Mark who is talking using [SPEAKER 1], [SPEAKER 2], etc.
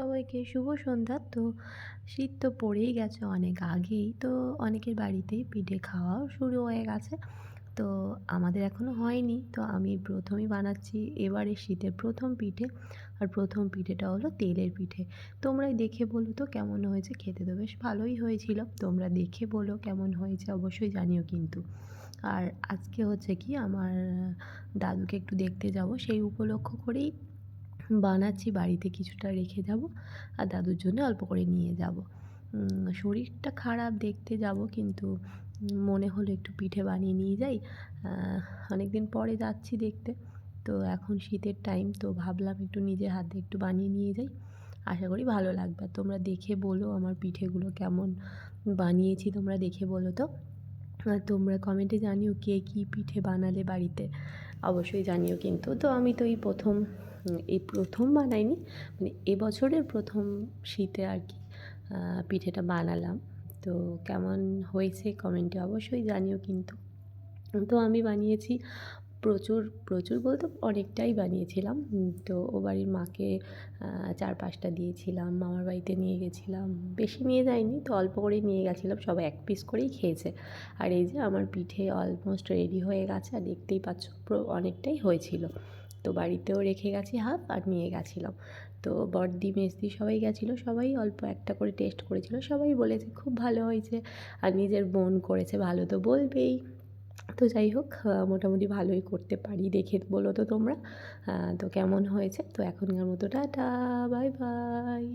[SPEAKER 1] সবাইকে শুভ সন্ধ্যা। তো শীত তো পড়েই গেছে অনেক আগেই। তো অনেকের বাড়িতেই পিঠে খাওয়াও শুরু হয়ে গেছে। তো আমাদের এখনো হয়নি। তো আমি ১ম ই বানাচ্ছি এবারের শীতের ১ম পিঠে। আর ১ম পিঠেটা হলো তেলের পিঠে। তোমরাই দেখে বলো তো কেমন হয়েছে? খেতে তো বেশ ভালোই হয়েছিল। তোমরা দেখে বলো কেমন হয়েছে অবশ্যই জানিও কিন্তু। আর আজকে হচ্ছে কি আমার দাদুকে একটু দেখতে যাবো। সেই উপলক্ষ করেই বানাচ্ছি, বাড়িতে কিছুটা রেখে যাব আর দাদুর জন্য অল্প করে নিয়ে যাব। শরীরটা খারাপ, দেখতে যাব কিন্তু মনে হলো একটু পিঠে বানিয়ে নিয়ে যাই। অনেকদিন পরে যাচ্ছি দেখতে। তো এখন শীতের টাইম, তো ভাবলাম একটু নিজের হাতে একটু বানিয়ে নিয়ে যাই। আশা করি ভালো লাগবে। আর তোমরা দেখে বলো আমার পিঠেগুলো কেমন বানিয়েছি, তোমরা দেখে বলো তো। আর তোমরা কমেন্টে জানিও কে কী পিঠে বানালে বাড়িতে, অবশ্যই জানিও কিন্তু। তো আমি তো এই প্রথম বানাইনি, মানে এবছরের প্রথম শীতে আর কি পিঠেটা বানালাম। তো কেমন হয়েছে কমেন্টে অবশ্যই জানিও কিন্তু। তো আমি বানিয়েছি প্রচুর, প্রচুর বলতে অনেকটাই বানিয়েছিলাম। তো ও বাড়ির মাকে ৪-৫টা দিয়েছিলাম, মামার বাড়িতে নিয়ে গেছিলাম। বেশি নিয়ে যাইনি, তো অল্প করেই নিয়ে গেছিলাম। সবাই ১ পিস করেই খেয়েছে। আর এই যে আমার পিঠে অলমোস্ট রেডি হয়ে গেছে আর দেখতেই পাচ্ছ অনেকটাই হয়েছিল। তো বাড়িতেও রেখে গেছি হাফ আর নিয়ে গেছিলাম। তো বড়দি, মেজদি সবাই গেছিলো। সবাই অল্প একটা করে টেস্ট করেছিল। সবাই বলেছে খুব ভালো হয়েছে। আর নিজের বোন করেছে, ভালো তো বলবেই। তো যাই হোক, মোটামুটি ভালোই করতে পারি, দেখে বলো তো তোমরা তো কেমন হয়েছে। তো এখনকার মতো টাটা, বাই বাই।